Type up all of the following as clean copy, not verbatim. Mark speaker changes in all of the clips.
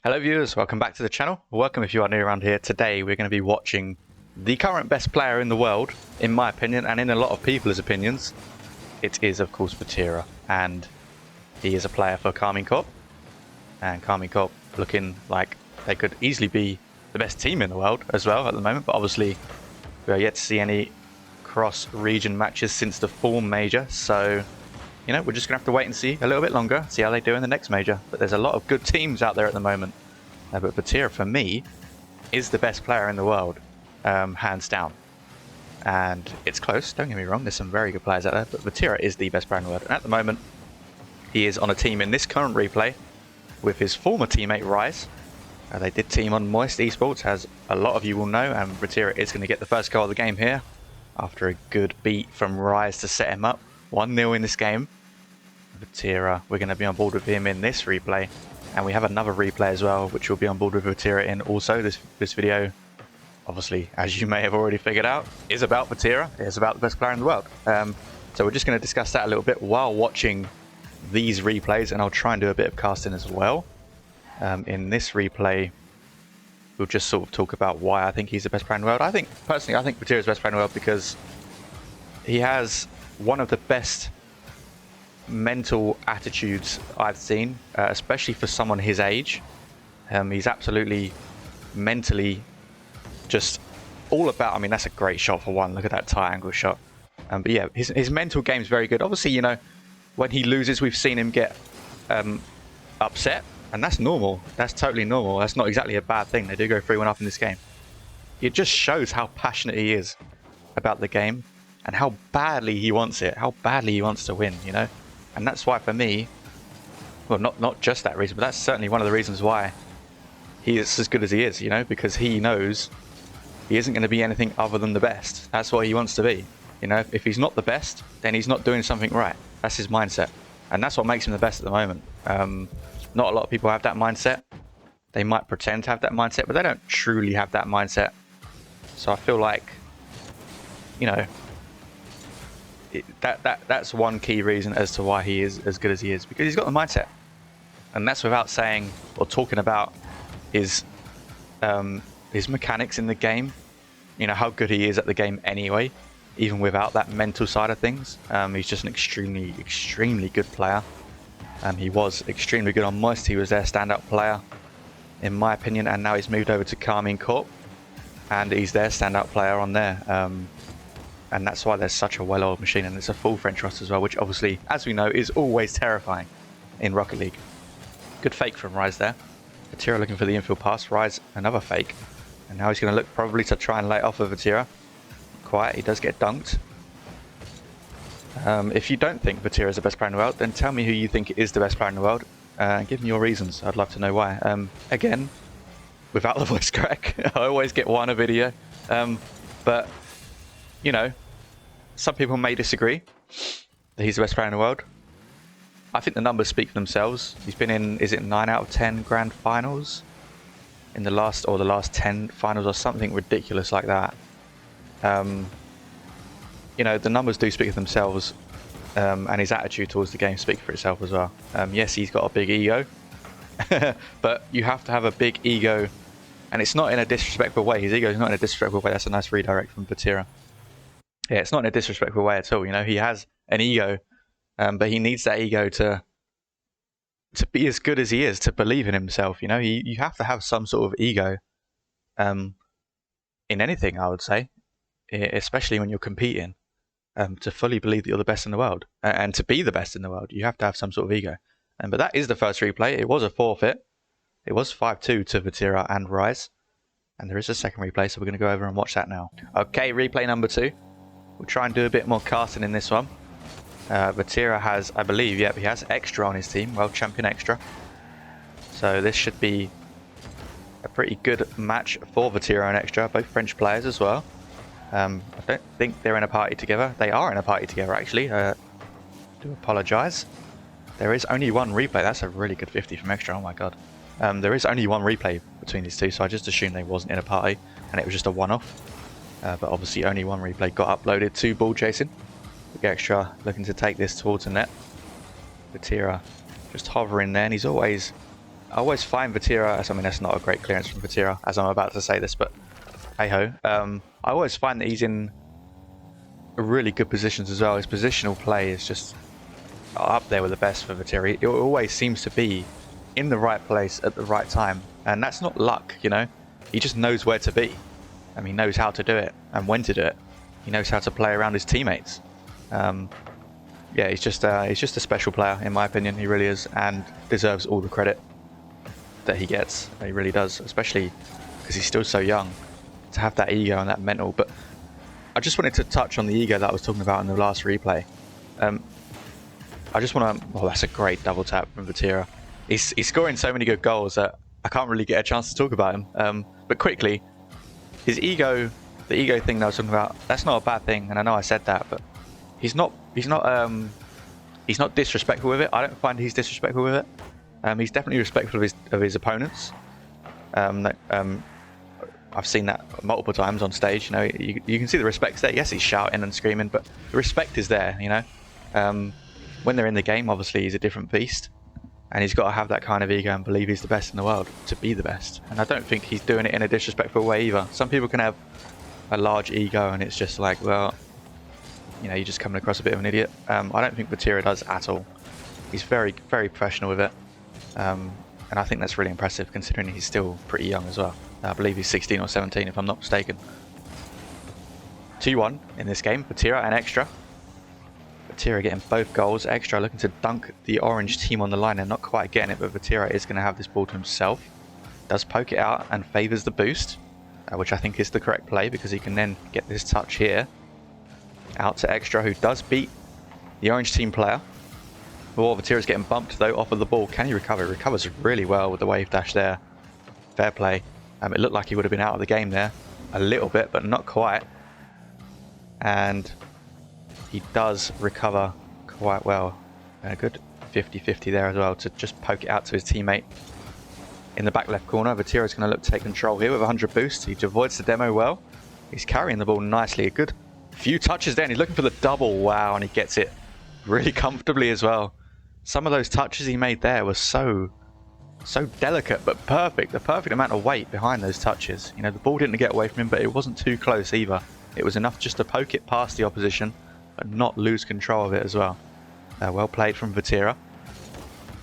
Speaker 1: Hello viewers, welcome back to the channel. Welcome if you are new around here. Today we're going to be watching the current best player in the world, in my opinion, and in a lot of people's opinions. It is of course Vatira, and he is a player for Karmine Corp. And Karmine Corp looking like they could easily be the best team in the world as well at the moment, but obviously we are yet to see any cross-region matches since the Form Major, so you know, we're just going to have to wait and see a little bit longer, see how they do in the next major. But there's a lot of good teams out there at the moment. But Vatira, for me, is the best player in the world, hands down. And it's close, don't get me wrong, there's some very good players out there, but Vatira is the best player in the world. And at the moment, he is on a team in this current replay with his former teammate, Rise. They did team on Moist Esports, as a lot of you will know, and Vatira is going to get the first goal of the game here after a good beat from Rise to set him up. 1-0 in this game. Vatira, we're going to be on board with him in this replay, and we have another replay as well which we'll be on board with Vatira in also. This video, obviously, as you may have already figured out, is about Vatira. It's about the best player in the world, so we're just going to discuss that a little bit while watching these replays, and I'll try and do a bit of casting as well. In this replay we'll just sort of talk about why I think he's the best player in the world. Personally I think Vatira is the best player in the world because he has one of the best mental attitudes I've seen, especially for someone his age. He's absolutely mentally just all about, I mean, that's a great shot for one. Look at that tight angle shot. But yeah, his mental game's very good. Obviously, you know, when he loses, we've seen him get upset, and that's normal. That's totally normal. That's not exactly a bad thing. They do go 3-1 up in this game. It just shows how passionate he is about the game and how badly he wants it, how badly he wants to win, you know? And that's why, for me, well, not just that reason, but that's certainly one of the reasons why he is as good as he is, you know, because he knows he isn't going to be anything other than the best. That's what he wants to be. You know, if he's not the best, then he's not doing something right. That's his mindset. And that's what makes him the best at the moment. Not a lot of people have that mindset. They might pretend to have that mindset, but they don't truly have that mindset. So I feel like, you know, that's one key reason as to why he is as good as he is, because he's got the mindset. And that's without saying or talking about his mechanics in the game, you know, how good he is at the game anyway, even without that mental side of things. He's just an extremely good player. He was extremely good on Moist. He was their standout player in my opinion, and now he's moved over to Karmine Corp and he's their standout player on there. And that's why there's such a well-oiled machine, and it's a full French roster as well, which obviously, as we know, is always terrifying in Rocket League. Good fake from Rise there. Vatira looking for the infield pass. Rise, another fake. And now he's going to look probably to try and lay it off of Vatira. Quiet, he does get dunked. If you don't think Vatira is the best player in the world, then tell me who you think is the best player in the world. Give me your reasons. I'd love to know why. Again, without the voice crack, I always get one a video. But you know, some people may disagree that he's the best player in the world. I think the numbers speak for themselves. He's been in, is it 9 out of 10 grand finals in the last 10 finals or something ridiculous like that. You know, the numbers do speak for themselves, and his attitude towards the game speaks for itself as well. Yes, he's got a big ego, but you have to have a big ego, and it's not in a disrespectful way. His ego is not in a disrespectful way. That's a nice redirect from Vatira. Yeah, it's not in a disrespectful way at all. You know, he has an ego, but he needs that ego to be as good as he is, to believe in himself. You know, you have to have some sort of ego in anything, I would say, especially when you're competing, to fully believe that you're the best in the world. And to be the best in the world, you have to have some sort of ego. But that is the first replay. It was a forfeit. It was 5-2 to Vatira and Rise. And there is a second replay, so we're going to go over and watch that now. Okay, replay number 2. We'll try and do a bit more casting in this one. Vatira has, I believe, yep, he has Extra on his team, World Champion Extra. So this should be a pretty good match for Vatira and Extra, both French players as well. I don't think they're in a party together. They are in a party together, actually. I do apologise. There is only one replay. That's a really good 50 from Extra, oh my god. There is only one replay between these two, so I just assumed they wasn't in a party, and it was just a one-off. But obviously only one replay got uploaded to ball chasing. Extra looking to take this towards the net. Vatira just hovering there, and he's always I always find Vatira, I mean that's not a great clearance from Vatira as I'm about to say this, but hey ho. I always find that he's in really good positions as well. His positional play is just up there with the best for Vatira. It always seems to be in the right place at the right time, and that's not luck, you know. He just knows where to be. He knows how to do it and when to do it. He knows how to play around his teammates. Yeah, he's just a special player in my opinion. He really is, and deserves all the credit that he gets. He really does, especially because he's still so young, to have that ego and that mental. But I just wanted to touch on the ego that I was talking about in the last replay. I just want to... Oh, that's a great double tap from Vatira. He's scoring so many good goals that I can't really get a chance to talk about him. But quickly, his ego, the ego thing that I was talking about, that's not a bad thing, and I know I said that, but he's not disrespectful with it. I don't find he's disrespectful with it. He's definitely respectful of his opponents. I've seen that multiple times on stage. You know, you can see the respect's there. Yes, he's shouting and screaming, but the respect is there. You know, when they're in the game, obviously he's a different beast, and he's got to have that kind of ego and believe he's the best in the world to be the best. And I don't think he's doing it in a disrespectful way either. Some people can have a large ego, and it's just like, well, you know, you're just coming across a bit of an idiot. I don't think Vatira does at all. He's very, very professional with it, and I think that's really impressive considering he's still pretty young as well. I believe he's 16 or 17 if I'm not mistaken. 2-1 in this game, Vatira and Extra. Vatira getting both goals. Extra looking to dunk the orange team on the line and not quite getting it, but Vatira is going to have this ball to himself. Does poke it out and favours the boost, which I think is the correct play because he can then get this touch here. Out to Extra, who does beat the orange team player. Oh, Vatira's getting bumped though off of the ball. Can he recover? He recovers really well with the wave dash there. Fair play. It looked like he would have been out of the game there a little bit, but not quite. And he does recover quite well. A good 50-50 there as well to just poke it out to his teammate in the back left corner. Vatira's going to look to take control here with 100 boost. He avoids the demo well. He's carrying the ball nicely. A good few touches there, and he's looking for the double. Wow, and he gets it really comfortably as well. Some of those touches he made there were so delicate but perfect. The perfect amount of weight behind those touches. You know, the ball didn't get away from him, but it wasn't too close either. It was enough just to poke it past the opposition, but not lose control of it as well. Well played from Vatira.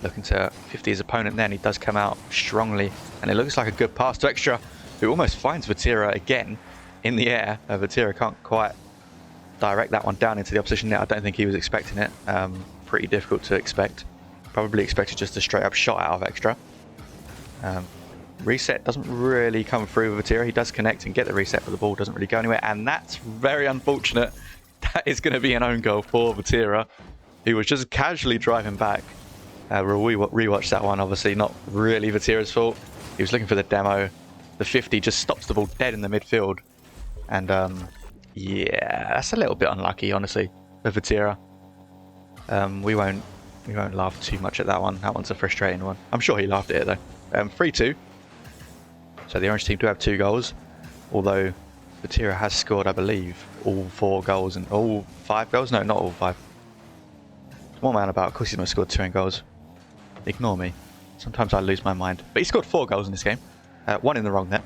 Speaker 1: Looking to 50 his opponent there, and he does come out strongly. And it looks like a good pass to Extra, who almost finds Vatira again in the air. Vatira can't quite direct that one down into the opposition net. I don't think he was expecting it. Pretty difficult to expect. Probably expected just a straight up shot out of Extra. Reset doesn't really come through with Vatira. He does connect and get the reset, but the ball doesn't really go anywhere, and that's very unfortunate. That is going to be an own goal for Vatira, who was just casually driving back. We'll rewatch that one. Obviously not really Vatira's fault. He was looking for the demo. The 50 just stops the ball dead in the midfield, and yeah, that's a little bit unlucky, honestly, for Vatira. We won't laugh too much at that one. That one's a frustrating one. I'm sure he laughed at it though. 3-2. So the orange team do have 2 goals, although Vatira has scored, I believe, all 4 goals and all 5 goals. No, not all 5. One man about. Of course, he's not scored 2 goals. Ignore me. Sometimes I lose my mind. But he scored 4 goals in this game. 1 in the wrong net.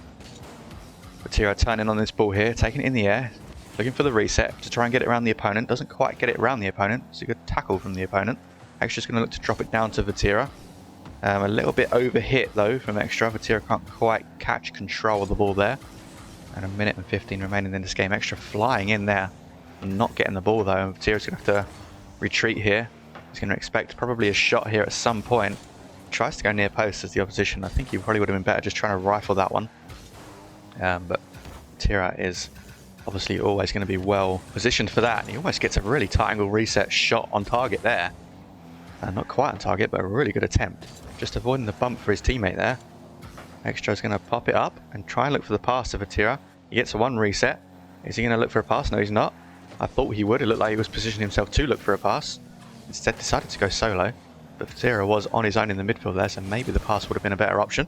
Speaker 1: Vatira turning on this ball here, taking it in the air, looking for the reset to try and get it around the opponent. Doesn't quite get it around the opponent. It's a good tackle from the opponent. Extra's going to look to drop it down to Vatira. A little bit overhit though from Extra. Vatira can't quite catch control of the ball there. And 1 minute and 15 remaining in this game. Extra flying in there, not getting the ball though. And Vatira's going to have to retreat here. He's going to expect probably a shot here at some point. Tries to go near post as the opposition. I think he probably would have been better just trying to rifle that one. But Vatira is obviously always going to be well positioned for that. And he almost gets a really tight angle reset shot on target there. Not quite on target, but a really good attempt. Just avoiding the bump for his teammate there. Extra's going to pop it up and try and look for the pass to Vatira. He gets 1 reset. Is he going to look for a pass? No, he's not. I thought he would. It looked like he was positioning himself to look for a pass. Instead decided to go solo. But Vatira was on his own in the midfield there, so maybe the pass would have been a better option.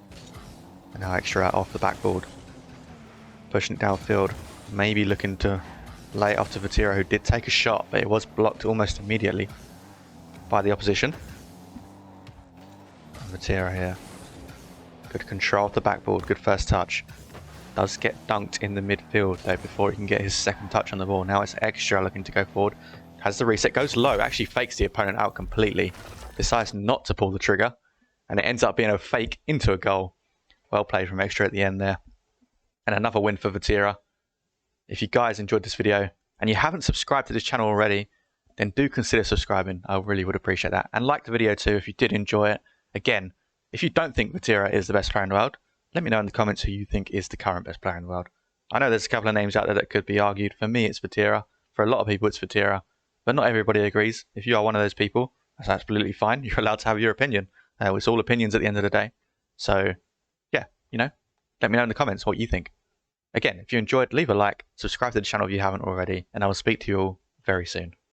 Speaker 1: And now Extra off the backboard. Pushing it downfield. Maybe looking to lay it off to Vatira, who did take a shot, but it was blocked almost immediately by the opposition. Vatira here Good control of the backboard, good first touch. Does get dunked in the midfield though before he can get his second touch on the ball. Now it's Extra looking to go forward. Has the reset, goes low, actually fakes the opponent out completely. Decides not to pull the trigger, and it ends up being a fake into a goal. Well played from Extra at the end there. And another win for Vatira. If you guys enjoyed this video and you haven't subscribed to this channel already, then do consider subscribing. I really would appreciate that. And like the video too if you did enjoy it. Again, if you don't think Vatira is the best player in the world, let me know in the comments who you think is the current best player in the world. I know there's a couple of names out there that could be argued. For me, it's Vatira. For a lot of people, it's Vatira. But not everybody agrees. If you are one of those people, that's absolutely fine. You're allowed to have your opinion. It's all opinions at the end of the day. So, yeah, let me know in the comments what you think. Again, if you enjoyed, leave a like, subscribe to the channel if you haven't already, and I will speak to you all very soon.